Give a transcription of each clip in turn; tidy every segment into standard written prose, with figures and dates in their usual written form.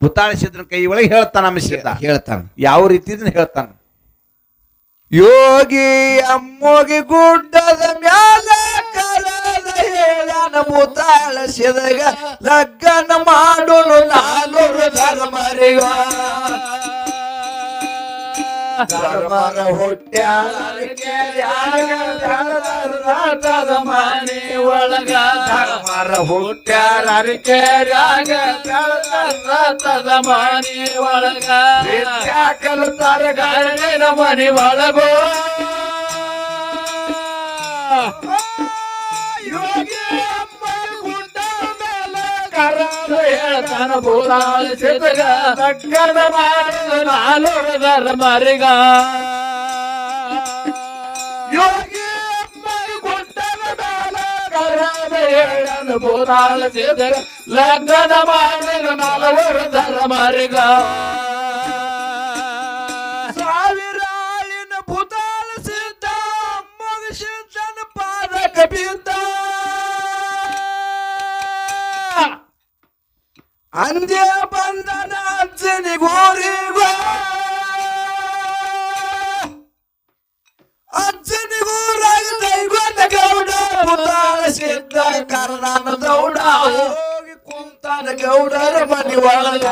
ಪುತಾಳಿಸಿದ್ರ ಕೈ ಒಳಗೆ ಹೇಳ್ತಾನ ಮಿಶ್ರಿತ ಹೇಳ್ತಾನ ಯಾವ ರೀತಿ ಹೇಳ್ತಾನ ಯೋಗಿ ಅಮ್ಮೋಗಿ ಗುಡ್ಡದ ಮ್ಯಾಲ ಕರದ ಹೇಳನ ಮುತಾಳಿಸಿದಾಗ ಲಗ್ನ ಮಾಡೋನು ನಾಲ್ವರು ಧರ್ಮರಿಗ ಧರ್ಮರ ಹುಟ್ಟ್ಯಾರದ ಮನೆ ಒಳಗ ಧರ್ಮರ ಹುಟ್ಟ್ಯಾರ ಮನೆ ಒಳಗ ಕಲತಾರ ಗಂಡಿನ ಮನೆ ಒಳಗೋ ಯೋಗಿ ಹೇಳ್ತಾನ ಬೋಲಾಳಿಸಿದಾಗ ಲಗ್ನ ಮಾಡಿದ ನಾಲ್ವರು ಧರ್ಮರಿಗ ಯೋಗಿ ಗುಡ್ಡದ ಮೇಲೆ ಕರಾದ ಹೇಳನ ಬೋಲಾಳಿಸಿದಾಗ ಲಗ್ನ ಮಾಡಿದ ನಾಲ್ವರು ಧರ್ಮರಿಗ ಸಾವಿರಾಳಿನ ಪುತಾಳಿಸಿದ್ದ ಮುಗಿಸಿದ್ದನ ಪಾದಕ ಬಿದ್ದ ಅಂದ್ಯ ಬಂದನ ಅಜ್ಜನಿಗೋರಿಗೋ ಅಜ್ಜನಿಗೂರಾಗ ದೈವದ ಗೌಡ ಪುತಾಳಿಸಿದ್ದ ಕರ್ನಾನ ದೌಡ ಹೋಗಿ ಕುಂತಾನ ಗೌಡರ ಮನೆ ಒಳಗ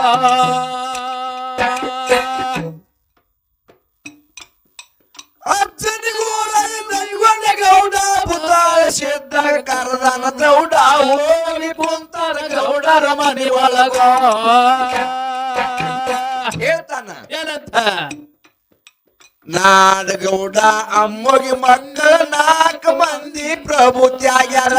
ಅಜ್ಜನಿಗೂರಾಗ ದೈವದ ಗೌಡ ಪುತಾಳಿಸಿದ್ದ ಕರ್ನಾನ ದೌಡ ಹೋಗಿ ಕುಂತಾನ ಗೌಡರ ಮನೆ ಒಳಗ ಹೇಳ್ತಾನ ಏನಂತ ನಾಡಗೌಡ ಅಮ್ಮಗೆ ಮಕ್ಕಳ 4 ಮಂದಿ ಪ್ರಭು ತ್ಯಾಗ್ಯಾರ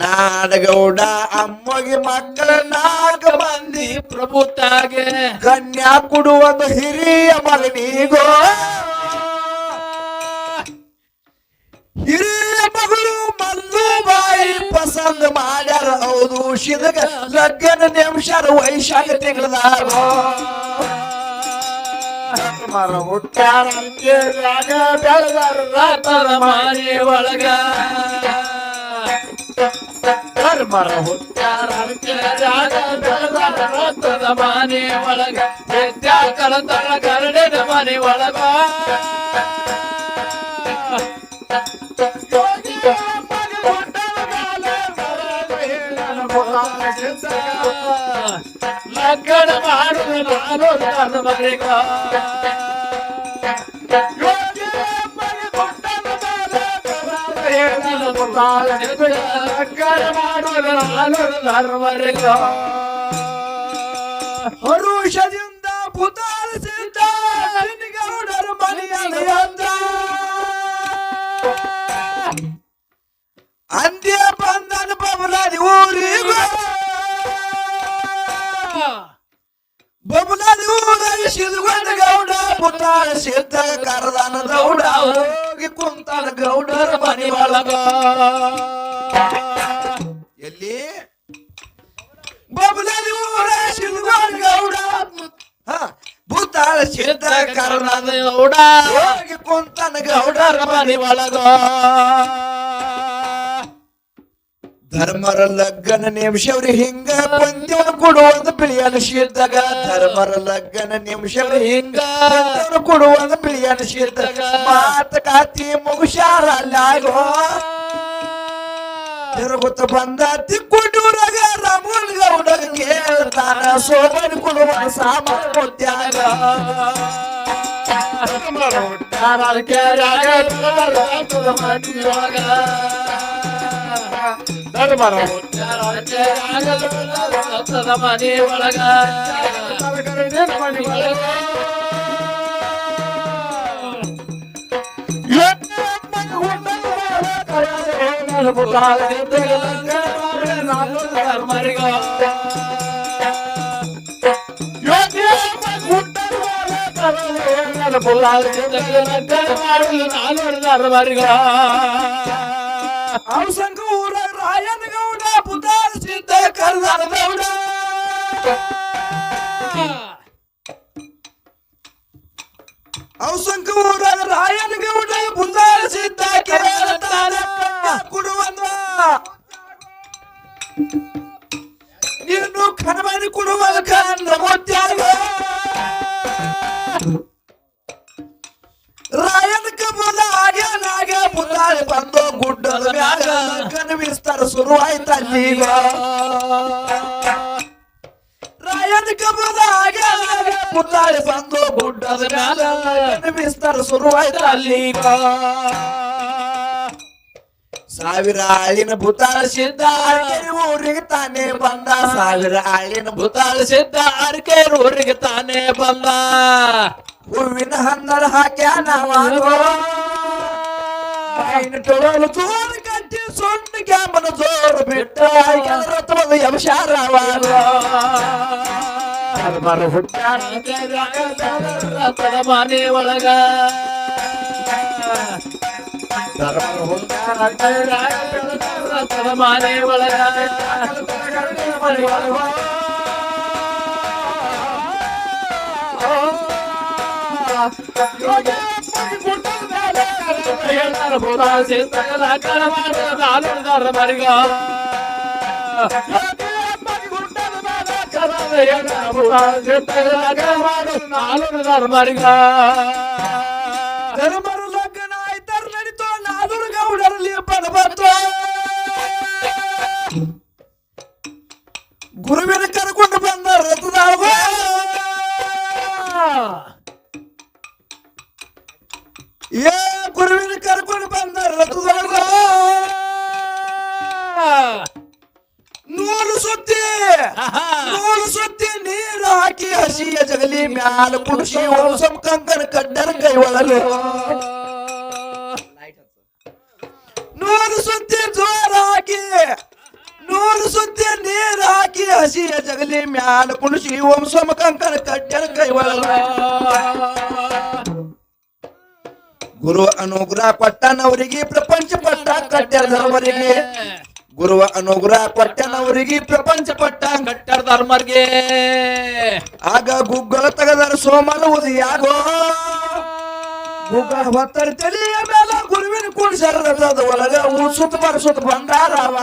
ನಾಡಗೌಡ ಅಮ್ಮಗೆ ಮಕ್ಕಳ 4 ಮಂದಿ ಪ್ರಭು ತ್ಯಾಗ ಕನ್ಯಾ ಕೊಡುವುದು ಹಿರಿಯ ಮಗನಿಗೋ ಹಿರಿಯ ಮಗಳು ಮಲ್ಲು ಬಾಯಿ ಪಸಂದ್ ಮಾಡ್ಯಾರ ಹೌದು ಶಿದಗ ಲಗ್ನ ನಿಮಿಷರ ವೈಶಾಖ ತಿಂಗಳದಾಗ ಮರ ಹುಟ್ಟ್ಯಾರ ಬೆಳೆದಾರ ರಾತರ ಮನೆ ಒಳಗ ಮರ ಹುಟ್ಟ್ಯಾರ ಬೆಳೆದಾರ ರಾತದ ಮನೆ ಒಳಗ ವಿದ್ಯಾ ಕಲತರ ಗರಡಿನ ಮನೆ ಒಳಗ ಲಗ್ನ ಮಾಡುವ ನಾನು ಮರಿಗ ಲಗ್ನ ಮಾಡುವ ನಾನು ಧರ್ಮರಿಗ ಹರುಷದಿಂದ ಪುತಾಳಿಸಿದ್ದ ಗೌಡರ ಮನೆಯ ಅಂತ್ಯ ಬಂದನ ಬಬಲಾದಿ ಊರಿಗ ಬಬಲಾದಿ ಊರಾಗ ಸಿದ್ಧಗೊಂಡ ಗೌಡ ಪುತಾಳಿಸಿದ್ದ ಕರದಾನ ದೌಡ ಹೋಗಿ ಕುಂತಾನ ಗೌಡರ ಮನೆ ಒಳಗ ಎಲ್ಲಿ ಬಬಲಾದಿ ಊರಾಗ ಸಿದ್ಧಗೊಂಡ ಗೌಡ ಪುತಾಳಿಸಿದ್ದ ಕರದಾನ ದೌಡ ಹೋಗಿ ಕುಂತಾನ ಗೌಡರ ಮನೆ ಒಳಗ ಧರ್ಮರ ಲಗ್ನ ನಿಮಿಷವ್ರಿ ಹಿಂಗ ಪಂದ್ಯವನ್ನು ಕೊಡುವಂತ ಪಿಳಿಯನ ಶಿದ್ದಾಗ ಧರ್ಮರ ಲಗ್ನ ನಿಮಿಷವ್ರಿ ಹಿಂಗ ಪಂದ್ಯವನ್ನು ಕೊಡುವಂತ ಪಿಳಿಯನ ಶಿದ್ದಾಗ ಮಾತ ಕಾತಿ ಮುಗುಶಾರ ಅಲ್ಲಾಗೋ ತಿರುಗುತ್ತ ಬಂದ ತಿಕ್ಕುಟೂರಾಗ ರಾಮುಲ್ ಗೌಡಗ ಕೇಳ್ತಾನ ಸೋಮನ್ ಕೊಡುವ ಸಾಮಾನ ಮುತ್ಯಾಗ ಧರ್ಮರ ಮನೆ ಒಳಗ ಮನೆ ಒಳಗ ಅವಸಂಗ ಊರ ರಾಯನ ಗೌಡ ಪುತಾಳಿಸಿದ್ದ ಕರ್ನಾಡ ಗೌಡ ಅವಸಂಗ ಊರ ರಾಯನ ಗೌಡ ಪುತಾಳಿಸಿದ್ದ ಕೇಳ್ತಾನ ಕೊಡುವಂದ ನೀನು ಕಣಬಾಯಿ ಕೊಡುವ ಕಣ್ಣ ಮುತ್ಯಾಗ ರಾಯನ ಕಬ್ಬದ ಆಗ್ಯಾನಾಗ ಮುದ್ದಾಳೆ ಬಂದು ಗುಡ್ಡದ ಮ್ಯಾಗ ಕನವಿಸ್ತಾರ ಶುರುವಾಯ್ತ ಅಲ್ಲೀಗ ರಾಯನ ಕಬ್ಬದ ಆಗ್ಯಾನಾಗ ಮುದ್ದಾಳೆ ಬಂದು ಗುಡ್ಡದ ಮ್ಯಾಗ ಕನವಿಸ್ತಾರ ಶುರುವಾಯ್ತ ಅಲ್ಲೀಗ ಸಾವಿರ ಆಳಿನ ಭೂತಾಳಿಸಿದ್ದ ಅರಕೆರೆ ಊರಿಗೆ ತಾನೇ ಬಂದ ಸಾವಿರ ಆಳಿನ ಭೂತಾಳಿಸಿದ್ದ ಅರಕೆರೆ ಊರಿಗೆ ತಾನೇ ಬಂದ ಹೂವಿನ ಹನ್ನರ ಹಾಕ್ಯಾನ ಟೊಳಲು ಜೋರು ಕಟ್ಟಿ ಸೊಣ್ಣ ಕ್ಯಾಮನ ಜೋರು ಬಿಟ್ಟ ರಥವನ್ನು ಯಮಶಾರವಾದ ರಥದ ಮನೆ ಒಳಗ ರಥದ ಮನೆ ಒಳಗ ಧರ್ಮರ ಲಗ್ನ ಆಯ್ತಾರ ನಡೀತೋ ನಾಲ್ವರು ಗೌಡರಲ್ಲಿ ಬಡಬತ್ತು ಗುರುವಿನ ಕರ್ಕೊಂಡು ಬಂದ ರಥದಾಗ ಏ ಗುರುವಿನ ಕರ್ಕೊಂಡು ಬಂದ ರಥದಾಗ ನೂಲು ಸುತ್ತಿ ನೀರು ಹಾಕಿ ಹಸಿಯ ಜಗಲಿ ಮ್ಯಾಲ ಕುಡಿಸಿ ಓಸಂ ಕಂಕನ ಕಡ್ಡರ ಕೈ ಒಳಗೆ ನೂಲು ಸುತ್ತಿ ಜೋರ ಹಾಕಿ ನೂಲು ಸುತ್ತಿ ನೀರು ಹಾಕಿ ಹಸಿಯ ಜಗಲಿ ಮ್ಯಾಲ ಕುಡಿಸಿ ಓಂಸಂ ಕಂಕನ ಕಡ್ಡರ ಕೈ ಒಳಗೆ ಗುರು ಅನುಗ್ರಹ ಕೊಟ್ಟನವರಿಗೆ ಪ್ರಪಂಚ ಪಟ್ಟ ಕಟ್ಟರದವರಿಗೆ ಗುರುವ ಅನುಗ್ರಹ ಕೊಟ್ಟನವರಿಗೆ ಪ್ರಪಂಚ ಪಟ್ಟ ಕಟ್ಟರದವರಿಗೆ ಆಗ ಗುಗ್ಗಳ ತೆಗೆದರ ಸೋಮನ ಉದಿಯಾಗೋ ಗುಗ್ಗಳ ಹೊತ್ತರ ತಲೆಯ ಮೇಲೆ ಗುರುವಿನ ಕುಡಿಸರ ರಥದ ಒಳಗ ಉಸುತ್ತ ಬರಸುತ್ತ ಬಂದಾರವ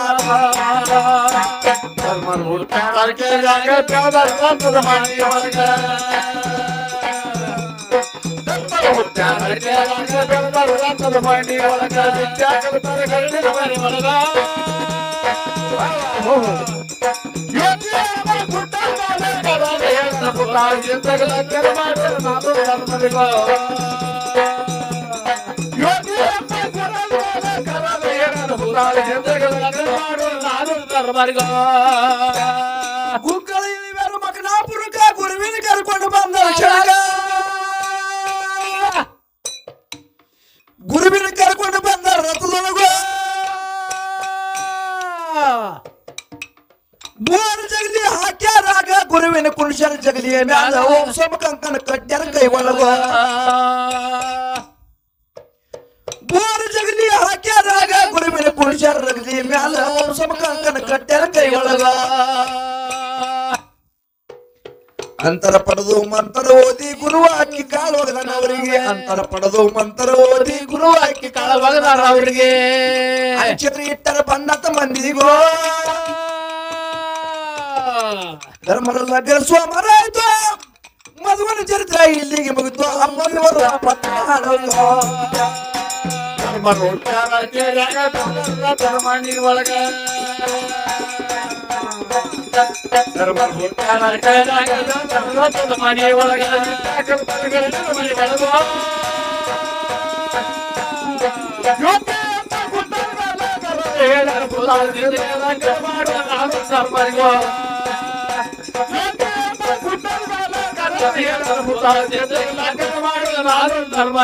ಗುಗ್ಗಳ ಇಳಿವರು ಮಕನಾಪುರಕ್ಕ ಗುರುವಿನ ಕರ್ಕೊಂಡು ಬಂದ ಗುರುವಿನ ಕರ್ಕೊಂಡು ಬಂದ ರಥದೊಳಗ ಮೂರು ಜಗಲಿ ಹಾಕ್ಯಾರಾಗ ಗುರುವಿನ ಕುಣಿಸರ ಜಗಲಿಯ ಮ್ಯಾಲ ಓಂ ಸಮ ಕಂಕನ ಕಟ್ಟ್ಯಾರ ಕೈ ಒಳಗ ಮೂರು ಜಗಲಿ ಹಾಕ್ಯಾರಾಗ ಗುರುವಿನ ಕುಣಿಸರ ಜಗಲಿಯ ಮ್ಯಾಲ ಓಂ ಸಮ ಕಂಕನ ಕಟ್ಟ್ಯಾರ ಕೈ ಒಳಗ ಅಂತರ ಪಡೆದು ಮಂತರ ಓದಿ ಗುರು ಹಾಕಿ ಕಾಳು ಒಗದನವರಿಗೆ ಅಂತರ ಪಡೆದು ಮಂತರ ಓದಿ ಗುರು ಹಾಕಿ ಕಾಳು ಒಗದಾರ ಅವರಿಗೆ ಅಂಚತ್ರ ಇಟ್ಟರ ಬನ್ನತ ಮಂದಿಗೋ ಧರ್ಮರ ಲಗ್ನ ಸೋಮರ ಆಯ್ತು ಮದುವನ ಚರಿತ್ರೆ ಇಲ್ಲಿಗೆ ಮುಗಿತು ಅಮ್ಮನವರು ಪತ್ರ ಹಾಡೋದು ಧರ್ಮಣಿ ಒಳಗ ಮನೆ ಒಳಗ ಧರ್ಮ